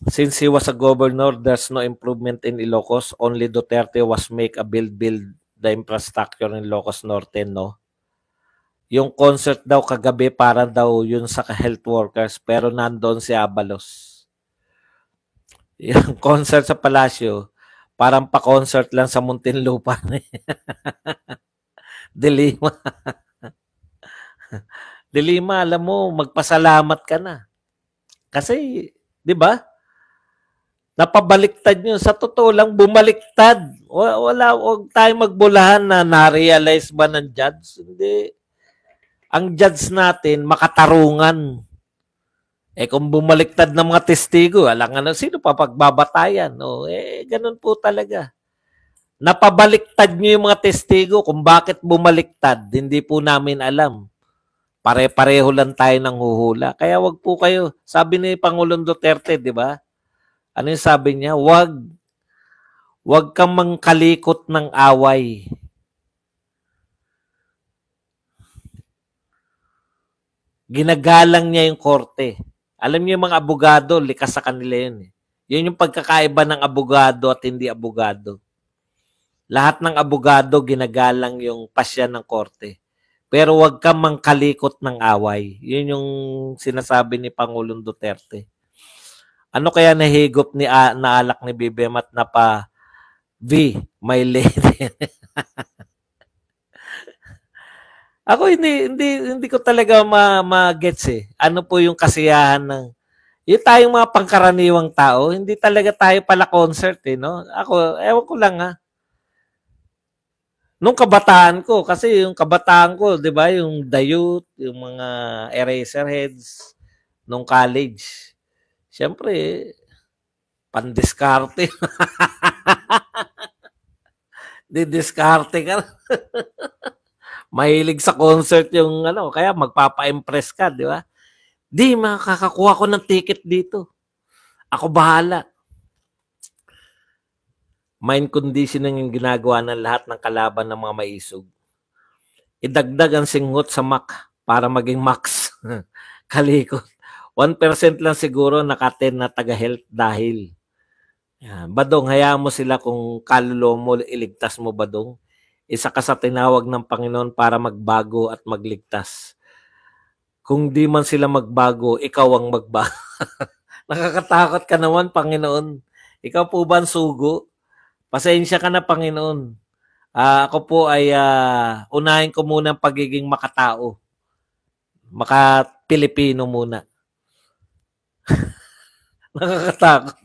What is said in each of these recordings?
Since he was a governor, there's no improvement in Ilocos. Only Duterte was make a build the infrastructure in Ilocos Norte, no? Yung concert daw kagabi para daw yun sa health workers pero nandoon si Abalos. Yung concert sa Palasyo, parang pa-concert lang sa Muntinlupa. Dilima. Dilima, alam mo, magpasalamat ka na. Kasi, di ba? Napabaliktad nyo. Sa totoo lang, bumaliktad. Huwag tayo magbulahan na na-realize ba ng judge? Hindi. Ang judge natin, makatarungan. Kung bumaliktad ng mga testigo, alangan na sino pa pagbabatayan. Ganun po talaga. Napabaliktad nyo yung mga testigo kung bakit bumaliktad. Hindi po namin alam. Pare-pareho lang tayo ng huhula. Kaya wag po kayo. Sabi ni Pangulong Duterte, di ba? Ano yung sabi niya? Wag kang mangkalikot ng away. Ginagalang niya yung korte. Alam niyo yung mga abogado, likas sa kanila yun. Yun yung pagkakaiba ng abogado at hindi abogado. Lahat ng abogado, ginagalang yung pasya ng korte. Pero wag kang mangkalikot ng away. Yun yung sinasabi ni Pangulong Duterte. Ano kaya nahigop ni naalak ni BBM at napa V, my lady? Ako hindi ko talaga ma-gets Ano po yung kasiyahan ng yung tayong mga pangkaraniwang tao, hindi talaga tayo pala concert no? Ako, ewan ko lang Nung kabataan ko, kasi yung kabataan ko, 'di ba, yung dayut, yung mga eraserheads nung college. Siyempre, pandiskarte. Didiskarte ka. Mahilig sa concert yung kaya magpapa-impress ka, di ba? Di, makakakuha ko ng ticket dito. Ako bahala. Mind conditioning yung ginagawa ng lahat ng kalaban ng mga maisog. Idagdag ang singhot sa Mac para maging max. Kalikot. 1% lang siguro nakaten na taga-health dahil. Yan. Badong, hayaan mo sila kung kaluluwa mo, iligtas mo, Badong. Isa ka sa tinawag ng Panginoon para magbago at magligtas. Kung di man sila magbago, ikaw ang magbago. Nakakatakot ka naman, Panginoon. Ikaw po ba ang sugo? Pasensya ka na, Panginoon. Ako po ay unahin ko muna ang pagiging makatao. Maka-Pilipino muna. Nakakatakot.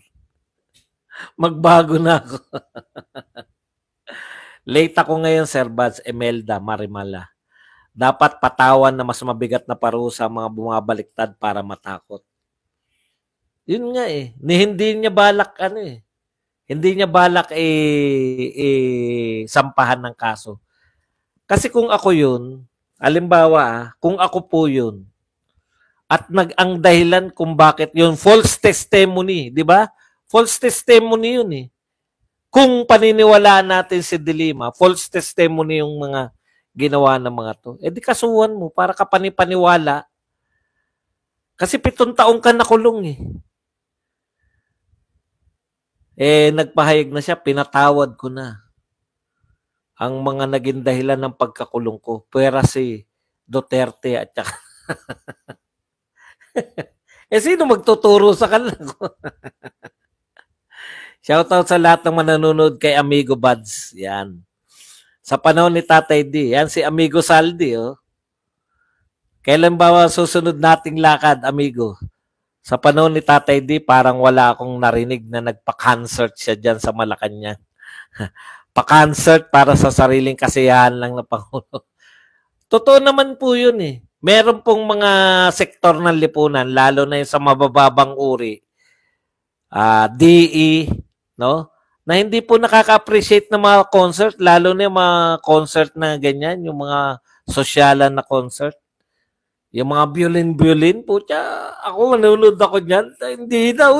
Magbago na ako. Late ako ngayon, Sir Bads, Emelda, Marimala. Dapat patawan na mas mabigat na parusa mga bumabaliktad para matakot. Yun nga Hindi niya balak Hindi niya balak sampahan ng kaso. Kasi kung ako yun, halimbawa kung ako po yun, at ang dahilan kung bakit yun, false testimony, di ba? False testimony yun Kung paniniwalaan natin si Dilima, false testimony yung mga ginawa ng mga to. Di kasuhan mo para ka panipaniwala. Kasi 7 taong ka nakulong nagpahayag na siya, pinatawad ko na ang mga naging dahilan ng pagkakulong ko. Pwera si Duterte at saka sino magtuturo sa kanila ko? Shoutout sa lahat ng mananonood kay Amigo Buds. Yan. Sa panahon ni Tatay D. Yan si Amigo Saldi. Kailan ba susunod nating lakad, Amigo? Sa panahon ni Tatay D, parang wala akong narinig na nagpa-concert siya dyan sa Malacanang. Pa-concert para sa sariling kasiyahan lang na Pangulo. Totoo naman po yun Meron pong mga sektor ng lipunan, lalo na yung sa mabababang uri, DE, no? Na hindi po nakaka-appreciate ng mga concert, lalo na yung mga concert na ganyan, yung mga sosyalan na concert. Yung mga violin, putya, ako manunod ako dyan, hindi na,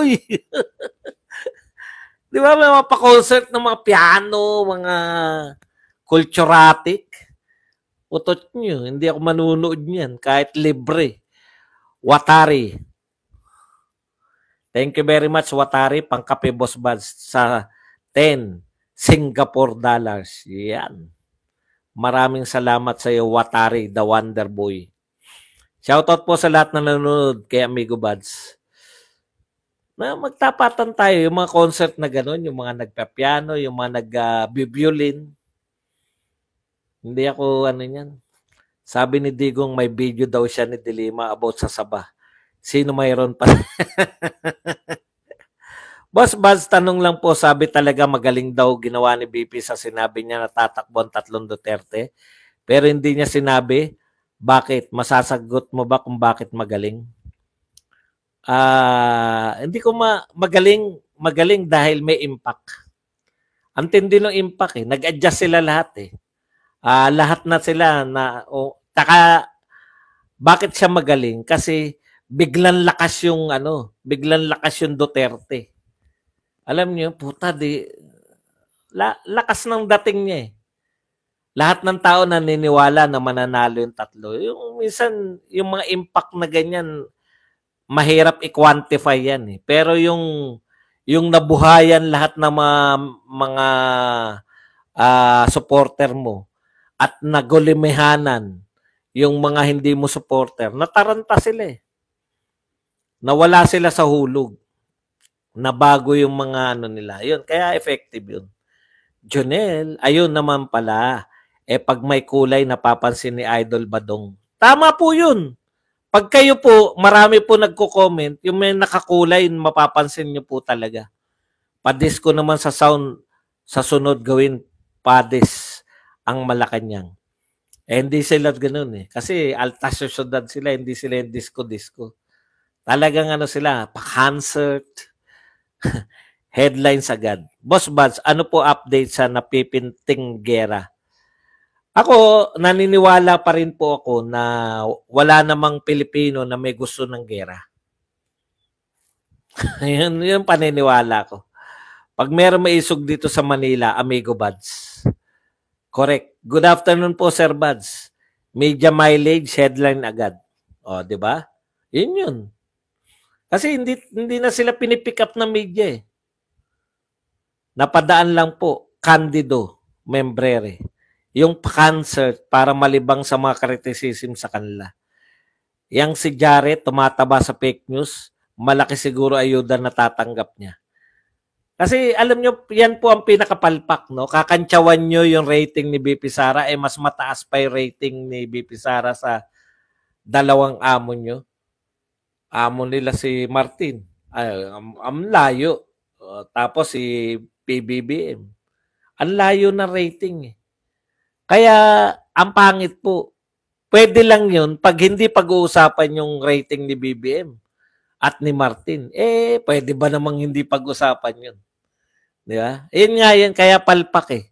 Di ba, may mga pa-concert ng mga piano, mga culturatic. Utot nyo, hindi ako manunood niyan, kahit libre. Watari. Thank you very much, Watari. Pangkape, Boss Buds, sa 10 Singapore dollars. Yan. Maraming salamat sa iyo, Watari, the Wonder Boy. Shoutout po sa lahat na nanonood kay Amigo Buds. Na magtapatan tayo, yung mga concert na gano'n, yung mga nagpa-piano, yung mga nag-violin. Hindi ako ano yan. Sabi ni Digong may video daw siya ni Dilima about sa Saba. Sino mayroon pa? Boss Buzz, tanong lang po, sabi talaga magaling daw ginawa ni BP sa sinabi niya na tatakbo ang 3 Duterte. Pero hindi niya sinabi, bakit? Masasagot mo ba kung bakit magaling? Hindi ko magaling dahil may impact. Ang tindi ng impact eh. Nag-adjust sila lahat eh. Lahat na sila na bakit siya magaling? Kasi biglang lakas yung Duterte. Alam niyo, puta lakas ng dating niya eh. Lahat ng tao naniniwala na mananalo yung 3. Yung minsan yung mga impact na ganyan mahirap i-quantify yan eh. Pero yung nabuhayan lahat ng mga supporter mo at nagulimehanan yung mga hindi mo supporter, nataranta sila eh. Nawala sila sa hulog. Nabago yung mga nila. Yun, kaya effective yun. Jonel, ayun naman pala. Pag may kulay, napapansin ni Idol Badong. Tama po yun. Pag kayo po, marami po nagko-comment, yung may nakakulay, mapapansin nyo po talaga. Padis ko naman sa sound, sa sunod gawin, padis ang Malacanang. Hindi sila ganun eh. Kasi alta syudad sila, hindi sila yung disco-disco. Talagang sila, pa-concert, headlines agad. Boss Buds, ano po update sa napipinting gera? Ako, naniniwala pa rin po ako na wala namang Pilipino na may gusto ng gera. yun paniniwala ko. Pag meron maisog dito sa Manila, Amigo Buds. Correct. Good afternoon po, Sir Buds. Media mileage, headline agad. O, di ba? Yun. Kasi hindi na sila pinipick up ng media eh. Napadaan lang po, Candido, Membrere. Yung concert para malibang sa mga criticism sa kanila. Yang si Jared, tumataba sa fake news, malaki siguro ayuda na tatanggap niya. Kasi alam nyo, yan po ang pinakapalpak, no? Kakantsawan nyo yung rating ni BP Sara, mas mataas pa yung rating ni BP Sara sa dalawang amo nyo. Amo nila si Martin. Ang layo. Tapos si PBBM. Ang layo na rating eh. Kaya ang pangit po. Pwede lang yun pag hindi pag-uusapan yung rating ni BBM at ni Martin. Pwede ba namang hindi pag-usapan yun? Di ba? Yun nga yan. Kaya palpak eh.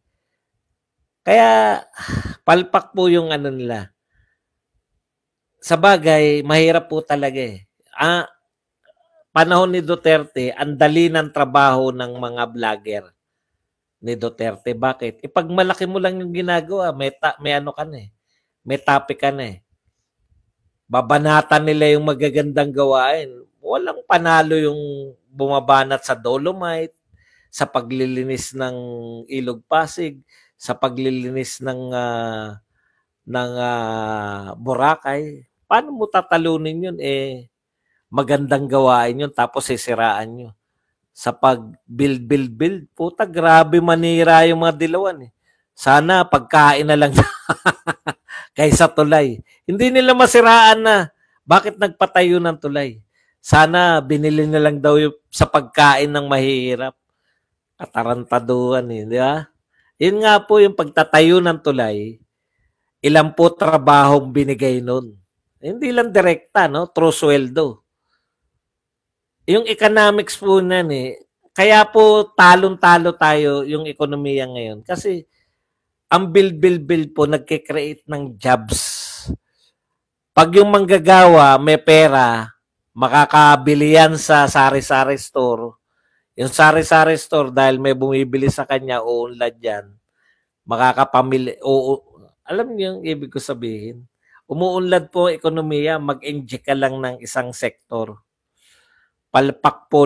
Kaya palpak po yung nila. Sa bagay, mahirap po talaga eh. Panahon ni Duterte, ang dali ng trabaho ng mga vlogger ni Duterte. Bakit? Pag malaki mo lang yung ginagawa, may ano ka na eh. May topic ka na eh. Babanatan nila yung magagandang gawain. Walang panalo yung bumabanat sa Dolomite, sa paglilinis ng Ilog Pasig, sa paglilinis ng Boracay. Paano mo tatalunin yun magandang gawain yun tapos sisiraan nyo. Sa pag-build, puta, grabe manira yung mga dilawan eh. Sana pagkain na lang kaysa tulay. Hindi nila masiraan na. Bakit nagpatayo ng tulay? Sana binili na lang daw sa pagkain ng mahihirap. Katarantaduan eh, di ba? Yun nga po yung pagtatayo ng tulay, ilan po trabahong binigay nun. Hindi lang direkta, no? True sweldo. Yung economics po nan kaya po talong-talo tayo yung ekonomiya ngayon. Kasi ang build po nagke-create ng jobs. Pag yung manggagawa may pera, makakabili yan sa sari-sari store. Yung sari-sari store dahil may bumibili sa kanya, uunlad yan. Makakapamili, alam niyo yung ibig ko sabihin? Umuunlad po ekonomiya, mag-inject ka lang ng isang sektor. Palpak po